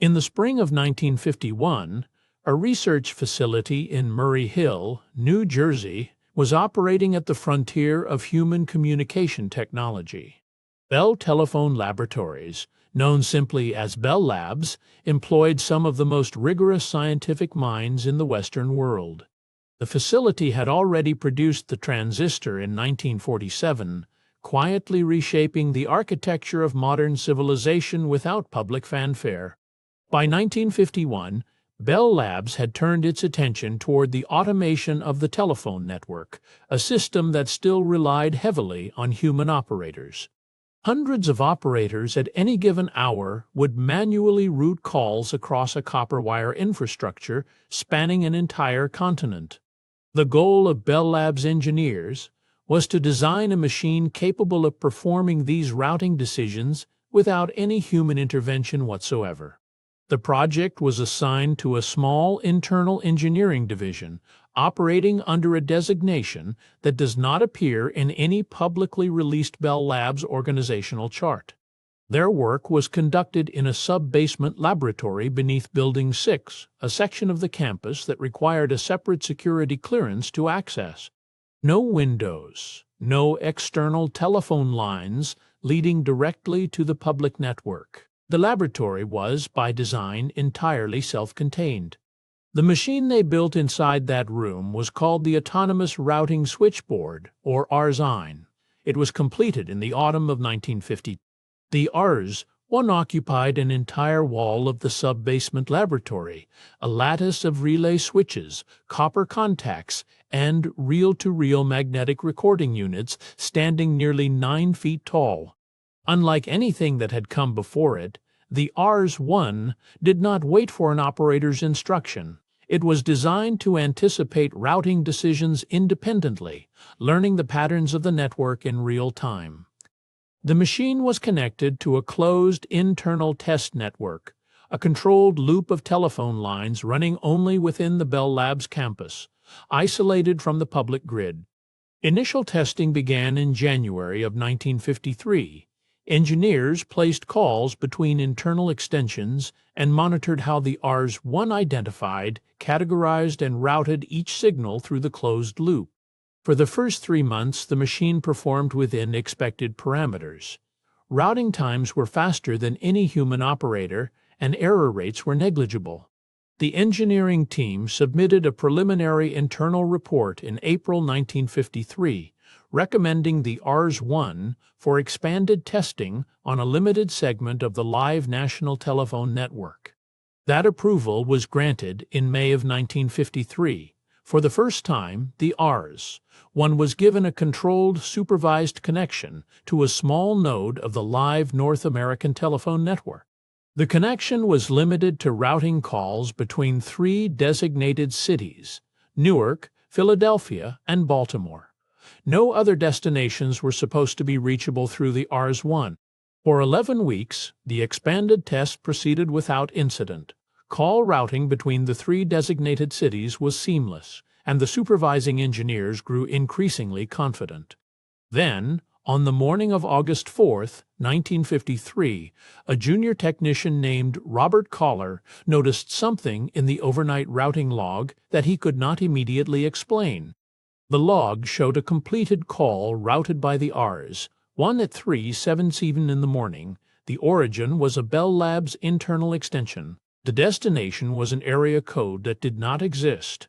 In the spring of 1951, a research facility in Murray Hill, New Jersey, was operating at the frontier of human communication technology. Bell Telephone Laboratories, known simply as Bell Labs, employed some of the most rigorous scientific minds in the Western world. The facility had already produced the transistor in 1947, quietly reshaping the architecture of modern civilization without public fanfare. By 1951, Bell Labs had turned its attention toward the automation of the telephone network, a system that still relied heavily on human operators. Hundreds of operators at any given hour would manually route calls across a copper wire infrastructure spanning an entire continent. The goal of Bell Labs engineers was to design a machine capable of performing these routing decisions without any human intervention whatsoever. The project was assigned to a small internal engineering division operating under a designation that does not appear in any publicly released Bell Labs organizational chart. Their work was conducted in a sub-basement laboratory beneath Building 6, a section of the campus that required a separate security clearance to access. No windows, no external telephone lines leading directly to the public network. The laboratory was, by design, entirely self-contained. The machine they built inside that room was called the Autonomous Routing Switchboard, or ARSINE. It was completed in the autumn of 1950. The ARS-1 occupied an entire wall of the sub-basement laboratory, a lattice of relay switches, copper contacts, and reel-to-reel magnetic recording units standing nearly 9 feet tall. Unlike anything that had come before it, the ARS-1 did not wait for an operator's instruction. It was designed to anticipate routing decisions independently, learning the patterns of the network in real time. The machine was connected to a closed internal test network, a controlled loop of telephone lines running only within the Bell Labs campus, isolated from the public grid. Initial testing began in January of 1953. Engineers placed calls between internal extensions and monitored how the ARS-1 identified, categorized, and routed each signal through the closed loop. For the first 3 months, the machine performed within expected parameters. Routing times were faster than any human operator, and error rates were negligible. The engineering team submitted a preliminary internal report in April 1953, recommending the ARS-1 for expanded testing on a limited segment of the live national telephone network. That approval was granted in May of 1953. For the first time, the ARS-1 was given a controlled, supervised connection to a small node of the live North American telephone network. The connection was limited to routing calls between 3 designated cities: Newark, Philadelphia, and Baltimore. No other destinations were supposed to be reachable through the ARS-1. For 11 weeks, the expanded test proceeded without incident. Call routing between the 3 designated cities was seamless, and the supervising engineers grew increasingly confident. Then, on the morning of August 4, 1953, a junior technician named Robert Collar noticed something in the overnight routing log that he could not immediately explain. The log showed a completed call routed by the ARS-1 at 3:07 in the morning. The origin was a Bell Labs internal extension. The destination was an area code that did not exist.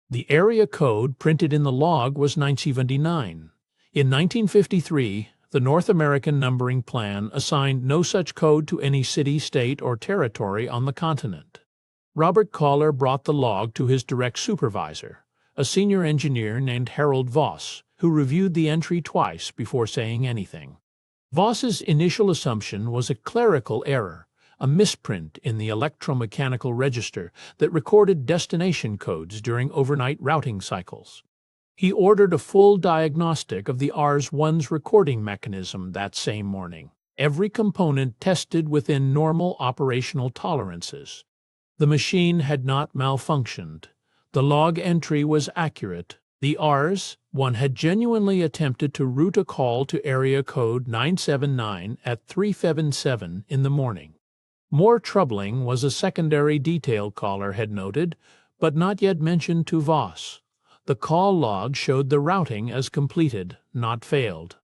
The area code printed in the log was 979. In 1953, the North American numbering plan assigned no such code to any city, state, or territory on the continent. Robert Collar brought the log to his direct supervisor, a senior engineer named Harold Voss, who reviewed the entry twice before saying anything. Voss's initial assumption was a clerical error, a misprint in the electromechanical register that recorded destination codes during overnight routing cycles. He ordered a full diagnostic of the ARS-1's recording mechanism that same morning, every component tested within normal operational tolerances. The machine had not malfunctioned. The log entry was accurate. The ARS-1 had genuinely attempted to route a call to area code 979 at 3:07 in the morning. More troubling was a secondary detail caller had noted, but not yet mentioned to Voss. The call log showed the routing as completed, not failed.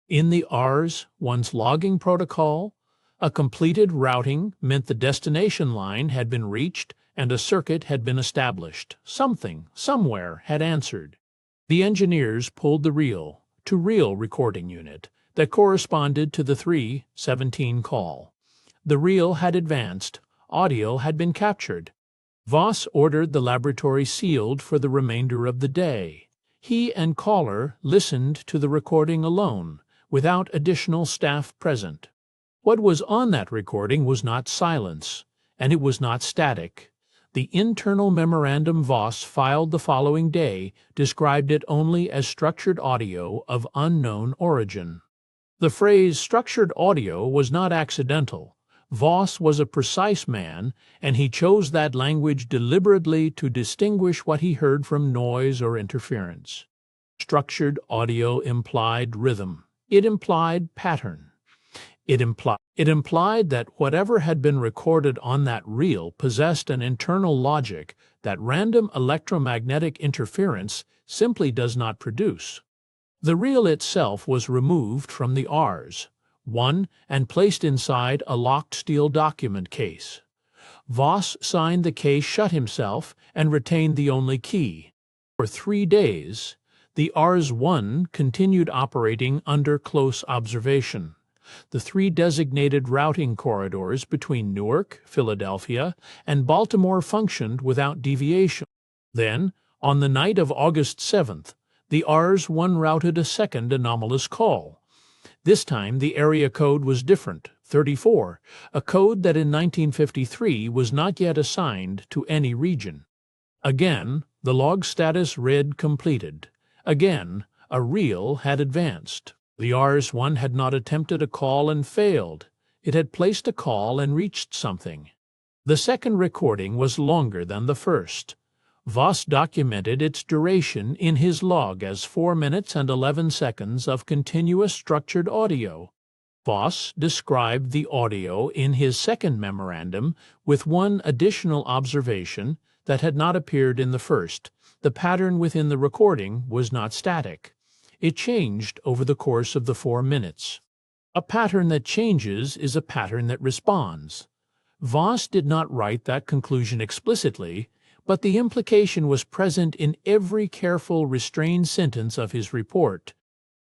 In the Rs-1's logging protocol, a completed routing meant the destination line had been reached and a circuit had been established. Something, somewhere, had answered. The engineers pulled the reel-to-reel recording unit that corresponded to the 317 call. The reel had advanced. Audio had been captured. Voss ordered the laboratory sealed for the remainder of the day. He and caller listened to the recording alone, without additional staff present. What was on that recording was not silence, and it was not static. The internal memorandum Voss filed the following day described it only as structured audio of unknown origin. The phrase structured audio was not accidental. Voss was a precise man, and he chose that language deliberately to distinguish what he heard from noise or interference. Structured audio implied rhythm. It implied pattern. It implied that whatever had been recorded on that reel possessed an internal logic that random electromagnetic interference simply does not produce. The reel itself was removed from the Rs-1 and placed inside a locked steel document case. Voss signed the case shut himself and retained the only key. For 3 days, the Rs-1 continued operating under close observation. The 3 designated routing corridors between Newark, Philadelphia, and Baltimore functioned without deviation. Then, on the night of August 7th, the Rs-1 routed a second anomalous call. This time the area code was different, 34, a code that in 1953 was not yet assigned to any region. Again, the log status read completed. Again, a reel had advanced. The Rs-1 had not attempted a call and failed. It had placed a call and reached something. The second recording was longer than the first. Voss documented its duration in his log as 4 minutes and 11 seconds of continuous structured audio. Voss described the audio in his second memorandum with one additional observation that had not appeared in the first. The pattern within the recording was not static. It changed over the course of the 4 minutes. A pattern that changes is a pattern that responds. Voss did not write that conclusion explicitly, but the implication was present in every careful, restrained sentence of his report.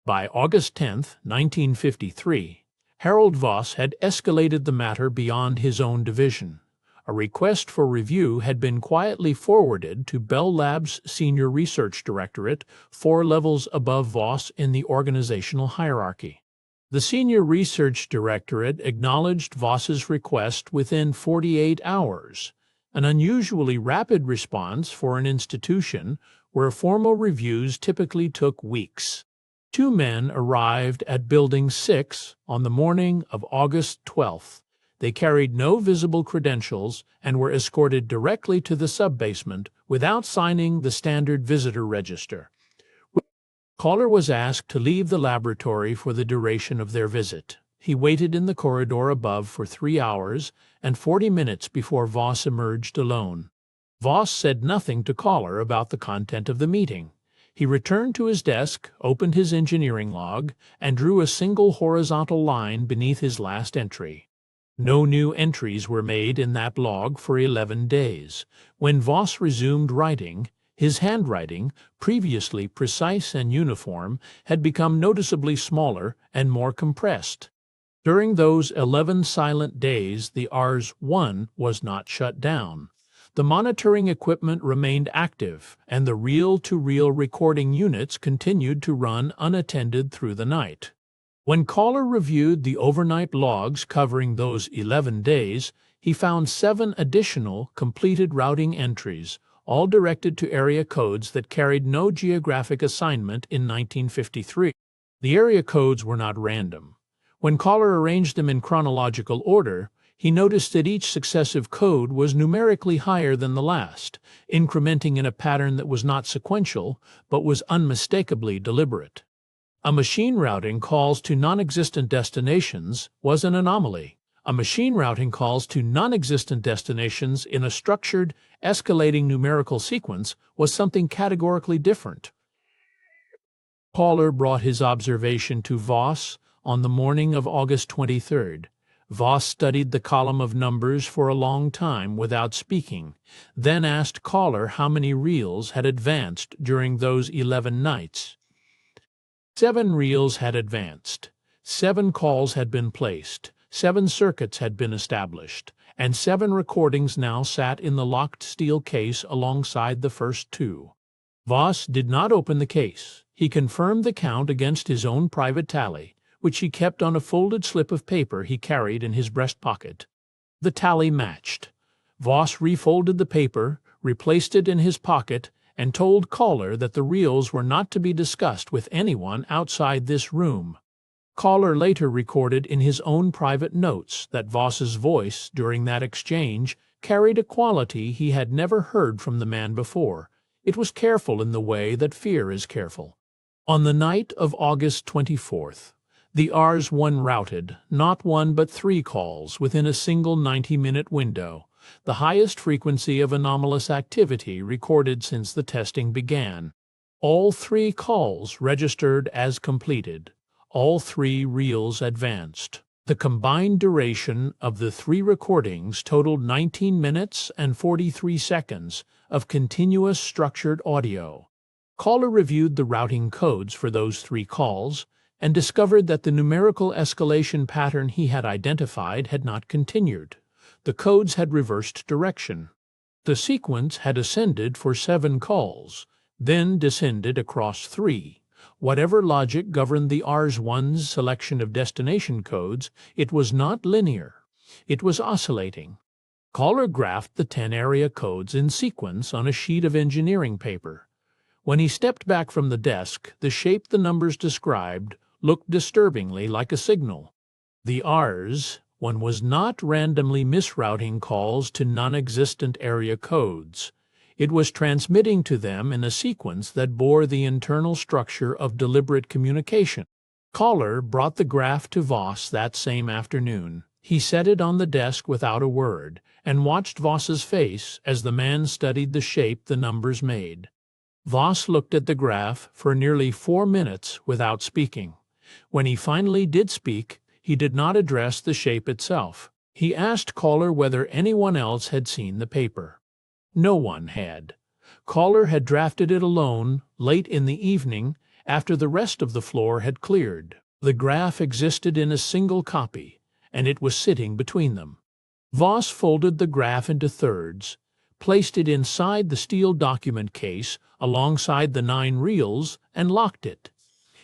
By August 10, 1953, Harold Voss had escalated the matter beyond his own division. A request for review had been quietly forwarded to Bell Labs' Senior Research Directorate, 4 levels above Voss in the organizational hierarchy. The Senior Research Directorate acknowledged Voss's request within 48 hours, an unusually rapid response for an institution where formal reviews typically took weeks. 2 men arrived at Building 6 on the morning of August 12th. They carried no visible credentials and were escorted directly to the sub-basement without signing the standard visitor register. Caller was asked to leave the laboratory for the duration of their visit. He waited in the corridor above for 3 hours and 40 minutes before Voss emerged alone. Voss said nothing to Caller about the content of the meeting. He returned to his desk, opened his engineering log, and drew a single horizontal line beneath his last entry. No new entries were made in that log for 11 days. When Voss resumed writing, his handwriting, previously precise and uniform, had become noticeably smaller and more compressed. During those 11 silent days, the Rs-1 was not shut down. The monitoring equipment remained active, and the reel-to-reel recording units continued to run unattended through the night. When Caller reviewed the overnight logs covering those 11 days, he found 7 additional completed routing entries, all directed to area codes that carried no geographic assignment in 1953. The area codes were not random. When Caller arranged them in chronological order, he noticed that each successive code was numerically higher than the last, incrementing in a pattern that was not sequential, but was unmistakably deliberate. A machine routing calls to non-existent destinations was an anomaly. A machine routing calls to non-existent destinations in a structured, escalating numerical sequence was something categorically different. Caller brought his observation to Voss on the morning of August 23rd. Voss studied the column of numbers for a long time without speaking, then asked Caller how many reels had advanced during those 11 nights. 7 reels had advanced, 7 calls had been placed, 7 circuits had been established, and 7 recordings now sat in the locked steel case alongside the first 2. Voss did not open the case. He confirmed the count against his own private tally, which he kept on a folded slip of paper he carried in his breast pocket. The tally matched. Voss refolded the paper, replaced it in his pocket, and told Caller that the reels were not to be discussed with anyone outside this room. Caller later recorded in his own private notes that Voss's voice during that exchange carried a quality he had never heard from the man before. It was careful in the way that fear is careful. On the night of August 24th, the Rs-1 routed not 1 but 3 calls within a single 90-minute window, the highest frequency of anomalous activity recorded since the testing began. All 3 calls registered as completed. All 3 reels advanced. The combined duration of the 3 recordings totaled 19 minutes and 43 seconds of continuous structured audio. Caller reviewed the routing codes for those 3 calls and discovered that the numerical escalation pattern he had identified had not continued. The codes had reversed direction. The sequence had ascended for 7 calls, then descended across 3. Whatever logic governed the Rs-1's selection of destination codes, it was not linear. It was oscillating. Caller graphed the 10 area codes in sequence on a sheet of engineering paper. When he stepped back from the desk, the shape the numbers described looked disturbingly like a signal. The Rs-1 was not randomly misrouting calls to non-existent area codes. It was transmitting to them in a sequence that bore the internal structure of deliberate communication. Caller brought the graph to Voss that same afternoon. He set it on the desk without a word and watched Voss's face as the man studied the shape the numbers made. Voss looked at the graph for nearly 4 minutes without speaking. When he finally did speak, he did not address the shape itself. He asked Caller whether anyone else had seen the paper. No one had. Caller had drafted it alone late in the evening after the rest of the floor had cleared. The graph existed in a single copy, and it was sitting between them. Voss folded the graph into thirds, placed it inside the steel document case alongside the 9 reels, and locked it.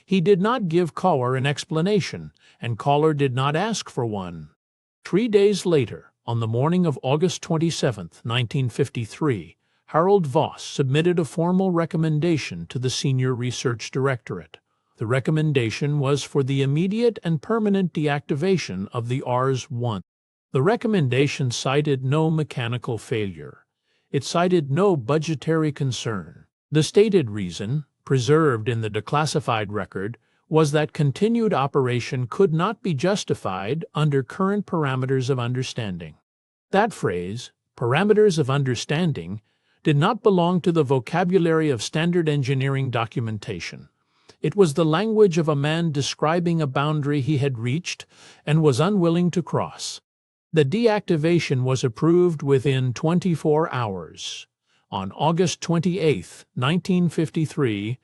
He did not give Caller an explanation, and Caller did not ask for one. 3 days later, on the morning of August 27, 1953, Harold Voss submitted a formal recommendation to the Senior Research Directorate. The recommendation was for the immediate and permanent deactivation of the Rs-1. The recommendation cited no mechanical failure. It cited no budgetary concern. The stated reason, preserved in the declassified record, was that continued operation could not be justified under current parameters of understanding. That phrase, parameters of understanding, did not belong to the vocabulary of standard engineering documentation. It was the language of a man describing a boundary he had reached and was unwilling to cross. The deactivation was approved within 24 hours. On August 28, 1953,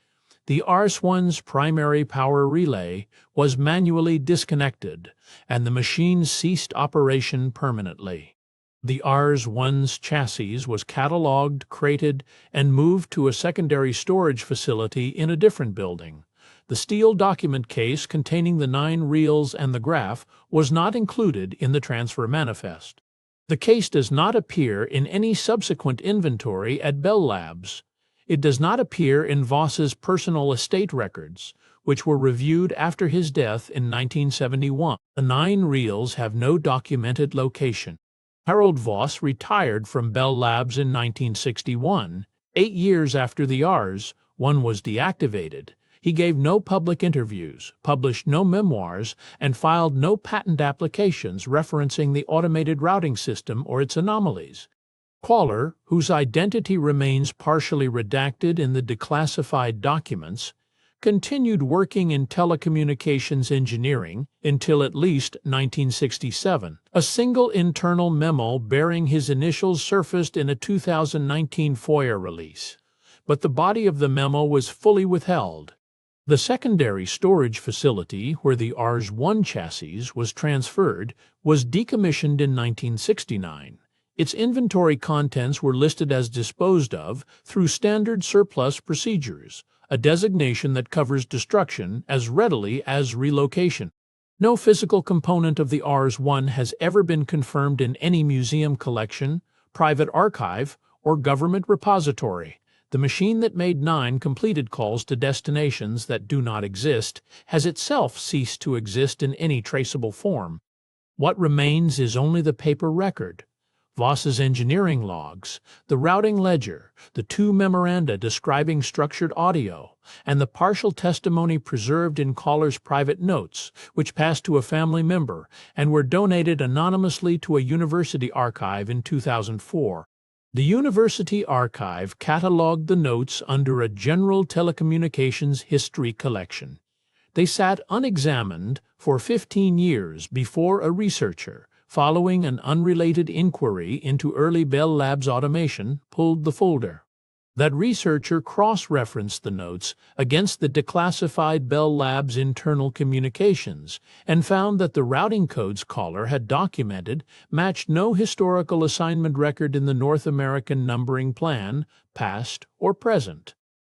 the Rs-1's primary power relay was manually disconnected, and the machine ceased operation permanently. The Rs-1's chassis was catalogued, crated, and moved to a secondary storage facility in a different building. The steel document case containing the 9 reels and the graph was not included in the transfer manifest. The case does not appear in any subsequent inventory at Bell Labs. It does not appear in Voss's personal estate records, which were reviewed after his death in 1971. The 9 reels have no documented location. Harold Voss retired from Bell Labs in 1961, 8 years after the Rs-1 was deactivated. He gave no public interviews, published no memoirs, and filed no patent applications referencing the automated routing system or its anomalies. Caller, whose identity remains partially redacted in the declassified documents, continued working in telecommunications engineering until at least 1967. A single internal memo bearing his initials surfaced in a 2019 FOIA release, but the body of the memo was fully withheld. The secondary storage facility where the Rs-1 chassis was transferred was decommissioned in 1969. Its inventory contents were listed as disposed of through standard surplus procedures, a designation that covers destruction as readily as relocation. No physical component of the Rs-1 has ever been confirmed in any museum collection, private archive, or government repository. The machine that made 9 completed calls to destinations that do not exist has itself ceased to exist in any traceable form. What remains is only the paper record, Voss's engineering logs, the routing ledger, the 2 memoranda describing structured audio, and the partial testimony preserved in Caller's private notes, which passed to a family member and were donated anonymously to a university archive in 2004. The university archive catalogued the notes under a general telecommunications history collection. They sat unexamined for 15 years before a researcher, following an unrelated inquiry into early Bell Labs automation, pulled the folder. That researcher cross-referenced the notes against the declassified Bell Labs internal communications and found that the routing codes Caller had documented matched no historical assignment record in the North American numbering plan, past or present.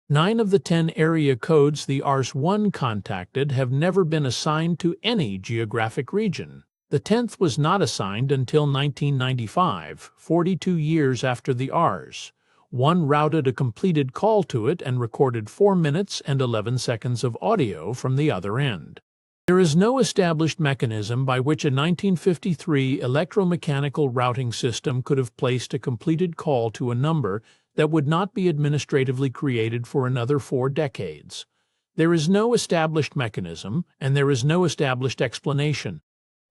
9 of the 10 area codes the Rs-1 contacted have never been assigned to any geographic region. The 10th was not assigned until 1995, 42 years after the Rs-1 routed a completed call to it and recorded 4 minutes and 11 seconds of audio from the other end. There is no established mechanism by which a 1953 electromechanical routing system could have placed a completed call to a number that would not be administratively created for another 4 decades. There is no established mechanism, and there is no established explanation.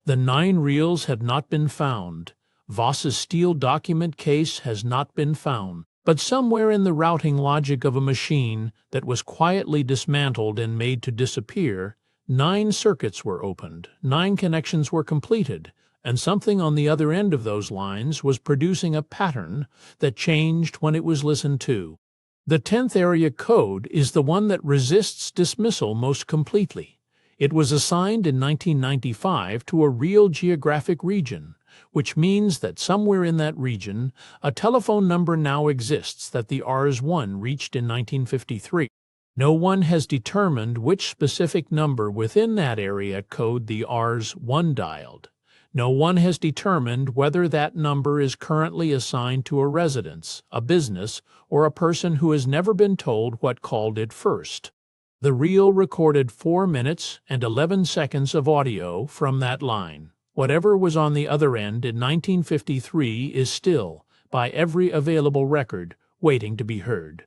The 9 reels have not been found. Voss's steel document case has not been found. But somewhere in the routing logic of a machine that was quietly dismantled and made to disappear, 9 circuits were opened, 9 connections were completed, and something on the other end of those lines was producing a pattern that changed when it was listened to. The 10th area code is the one that resists dismissal most completely. It was assigned in 1995 to a real geographic region, which means that somewhere in that region, a telephone number now exists that the Rs-1 reached in 1953. No one has determined which specific number within that area code the Rs-1 dialed. No one has determined whether that number is currently assigned to a residence, a business, or a person who has never been told what called it first. The reel recorded 4 minutes and 11 seconds of audio from that line. Whatever was on the other end in 1953 is still, by every available record, waiting to be heard.